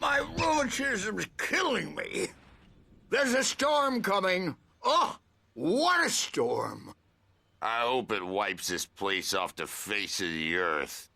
My rheumatism's killing me. There's a storm coming. Oh, what a storm. I hope it wipes this place off the face of the earth.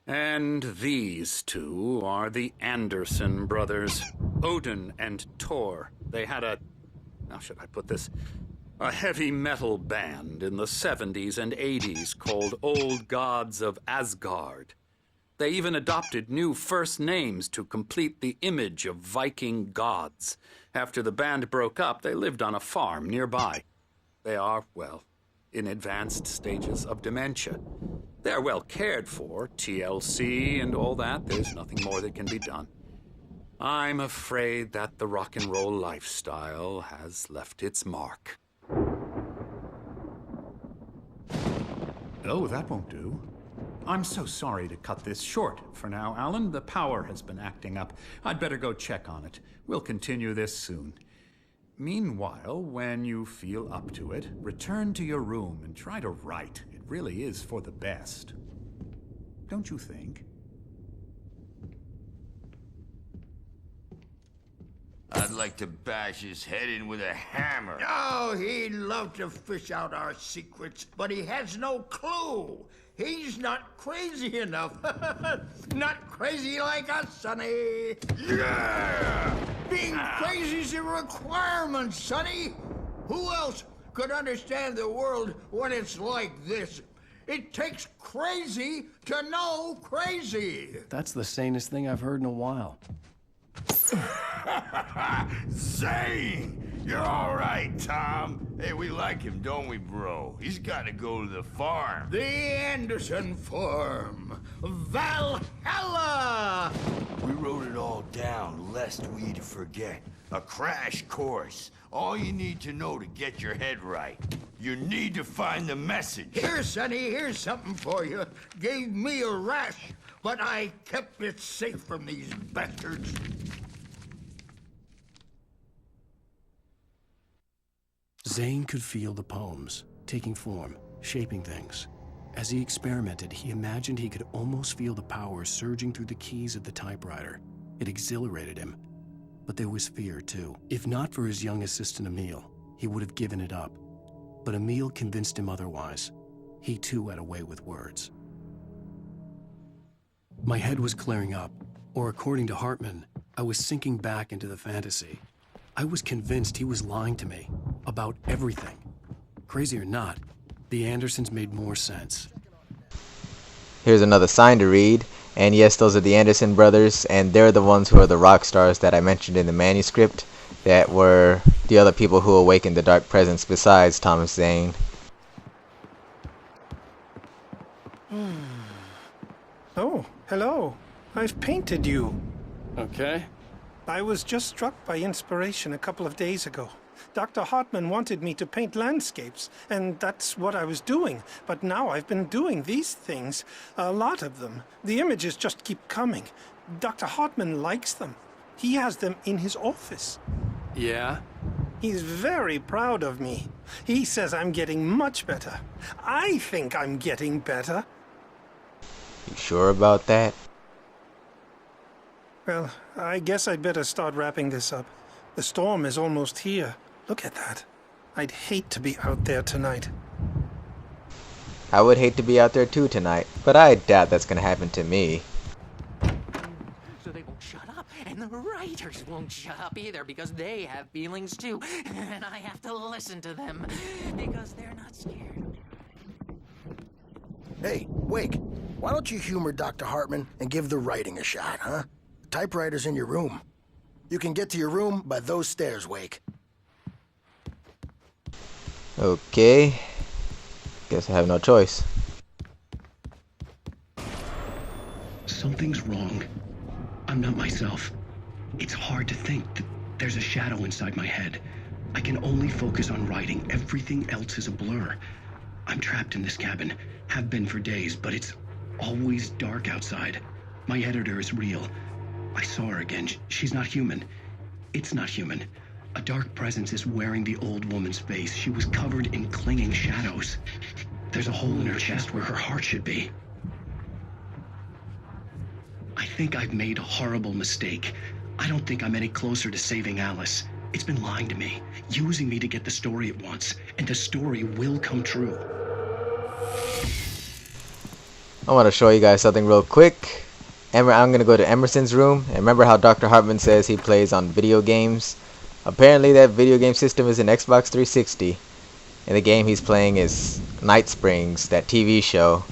And these two are the Anderson brothers, Odin and Thor. They had how should I put this? A heavy metal band in the 70s and 80s called Old Gods of Asgard. They even adopted new first names to complete the image of Viking gods. After the band broke up, they lived on a farm nearby. They are, well, in advanced stages of dementia. They're well cared for, TLC and all that. There's nothing more that can be done. I'm afraid that the rock and roll lifestyle has left its mark. Oh, that won't do. I'm so sorry to cut this short for now, Alan. The power has been acting up. I'd better go check on it. We'll continue this soon. Meanwhile, when you feel up to it, return to your room and try to write. It really is for the best. Don't you think? I'd like to bash his head in with a hammer. Oh, he'd love to fish out our secrets, but he has no clue. He's not crazy enough. Not crazy like us, Sonny. Yeah! Being crazy's a requirement, Sonny. Who else could understand the world when it's like this? It takes crazy to know crazy. That's the sanest thing I've heard in a while. Zane! You're all right, Tom. Hey, we like him, don't we, bro? He's got to go to the farm. The Anderson farm. Valhalla! We wrote it all down, lest we'd forget. A crash course. All you need to know to get your head right. You need to find the message. Here, Sonny, here's something for you. Gave me a rash, but I kept it safe from these bastards. Zane could feel the poems, taking form, shaping things. As he experimented, he imagined he could almost feel the power surging through the keys of the typewriter. It exhilarated him. But there was fear, too. If not for his young assistant, Emil, he would have given it up. But Emil convinced him otherwise. He, too, had a way with words. My head was clearing up, or according to Hartman, I was sinking back into the fantasy. I was convinced he was lying to me about everything. Crazy or not, the Andersons made more sense. Here's another sign to read. And yes, those are the Anderson brothers, and they're the ones who are the rock stars that I mentioned in the manuscript, that were the other people who awakened the dark presence besides Thomas Zane. Oh, hello. I've painted you. Okay. I was just struck by inspiration a couple of days ago. Dr. Hartman wanted me to paint landscapes, and that's what I was doing. But now I've been doing these things, a lot of them. The images just keep coming. Dr. Hartman likes them. He has them in his office. Yeah? He's very proud of me. He says I'm getting much better. I think I'm getting better. You sure about that? Well, I guess I'd better start wrapping this up. The storm is almost here. Look at that. I'd hate to be out there tonight. I would hate to be out there too tonight, but I doubt that's gonna happen to me. So they won't shut up, and the writers won't shut up either, because they have feelings too, and I have to listen to them, because they're not scared. Hey, Wake, why don't you humor Dr. Hartman and give the writing a shot, huh? The typewriter's in your room. You can get to your room by those stairs, Wake. Okay. Guess I have no choice. Something's wrong. I'm not myself. It's hard to think that there's a shadow inside my head. I can only focus on writing. Everything else is a blur. I'm trapped in this cabin. Have been for days, but it's always dark outside. My editor is real. I saw her again. She's not human. It's not human. A dark presence is wearing the old woman's face. She was covered in clinging shadows. There's a hole in her chest where her heart should be. I think I've made a horrible mistake. I don't think I'm any closer to saving Alice. It's been lying to me, using me to get the story it wants, and the story will come true. I want to show you guys something real quick. I'm going to go to Emerson's room. And remember how Dr. Hartman says he plays on video games? Apparently that video game system is an Xbox 360. And the game he's playing is Night Springs, that TV show.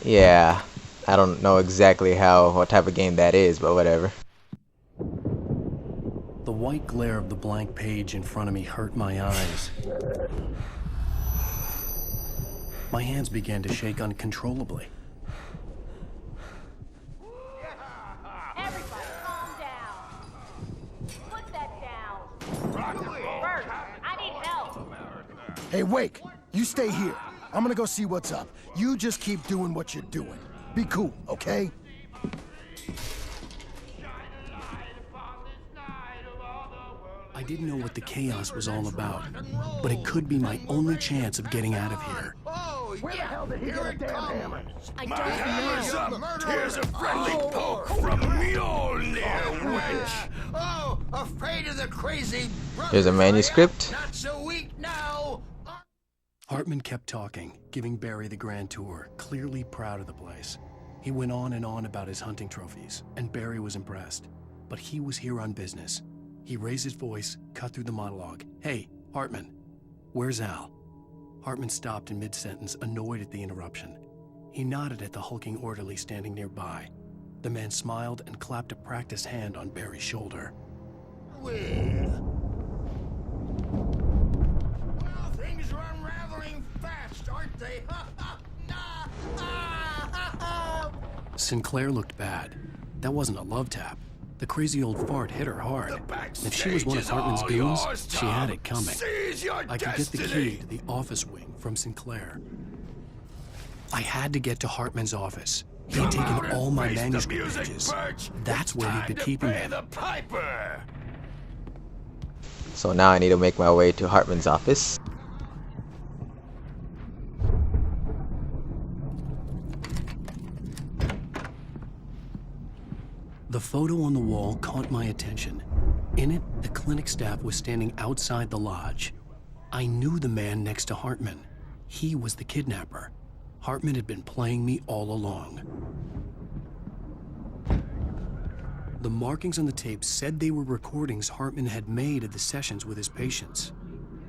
Yeah, I don't know exactly what type of game that is, but whatever. The white glare of the blank page in front of me hurt my eyes. My hands began to shake uncontrollably. Everybody calm down. Put that down. Bert, I need help. Hey, Wake, you stay here. I'm gonna go see what's up. You just keep doing what you're doing. Be cool, okay? I didn't know what the chaos was all about, but it could be my only chance of getting out of here. Where the hell did he get a damn hammer? I My don't hammer's know. up! Here's a friendly poke from Mjolnir, wench! Oh, afraid of the crazy brothers. Here's a manuscript. Not so weak now. Hartman kept talking, giving Barry the grand tour, clearly proud of the place. He went on and on about his hunting trophies, and Barry was impressed. But he was here on business. He raised his voice, cut through the monologue. Hey, Hartman, where's Al? Hartman stopped in mid-sentence, annoyed at the interruption. He nodded at the hulking orderly standing nearby. The man smiled and clapped a practiced hand on Barry's shoulder. Well, things are unraveling fast, aren't they? Sinclair looked bad. That wasn't a love tap. The crazy old fart hit her hard. And if she was one of Hartman's goons, she had it coming. I could get the key to the office wing from Sinclair. I had to get to Hartman's office. He had taken all my manuscript pages. That's where he'd been keeping them. So now I need to make my way to Hartman's office. The photo on the wall caught my attention. In it, the clinic staff was standing outside the lodge. I knew the man next to Hartman. He was the kidnapper. Hartman had been playing me all along. The markings on the tape said they were recordings Hartman had made of the sessions with his patients.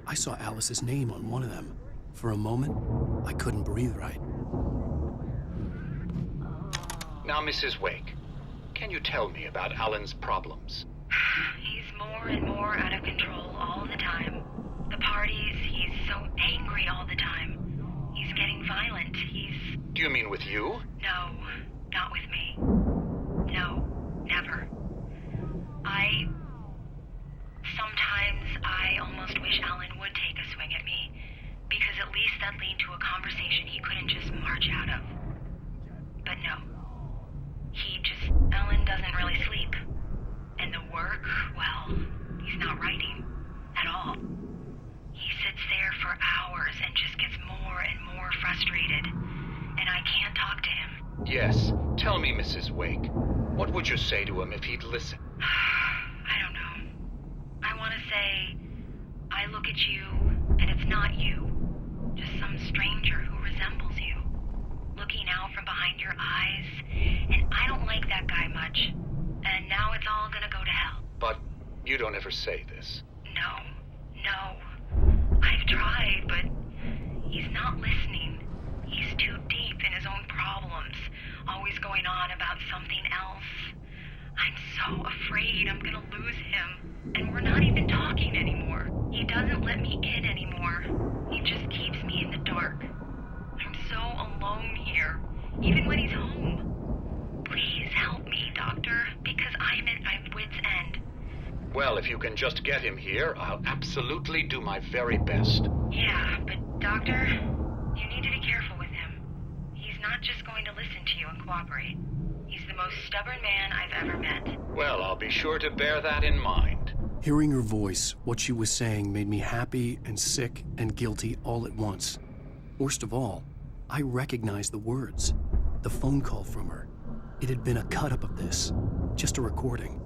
I saw Alice's name on one of them. For a moment, I couldn't breathe right. Now, Mrs. Wake, can you tell me about Alan's problems? He's more and more out of control all the time. The parties, he's so angry all the time. He's getting violent. Do you mean with you? No, not with me. No, never. Sometimes I almost wish Alan would take a swing at me, because at least that'd lead to a conversation he couldn't just march out of. But no. Alan doesn't really sleep. And the work, well, he's not writing at all. He sits there for hours and just gets more and more frustrated. And I can't talk to him. Yes. Tell me, Mrs. Wake. What would you say to him if he'd listen? I don't know. I want to say, I look at you, and it's not you. Just some stranger who resembles you. Looking out from behind your eyes, and I don't like that guy much. And now it's all gonna go to hell. But you don't ever say this. No. I've tried, but he's not listening. He's too deep in his own problems, always going on about something else. I'm so afraid I'm gonna lose him, and we're not even talking anymore. He doesn't let me in anymore. He just keeps me in the dark. I'm so alone here, even when he's home. Please help me, Doctor, because I'm at my wit's end. Well, if you can just get him here, I'll absolutely do my very best. Yeah, but Doctor, you need to be careful with him. He's not just going to listen to you and cooperate. He's the most stubborn man I've ever met. Well, I'll be sure to bear that in mind. Hearing her voice, what she was saying made me happy and sick and guilty all at once. Worst of all, I recognized the words. The phone call from her. It had been a cut-up of this. Just a recording.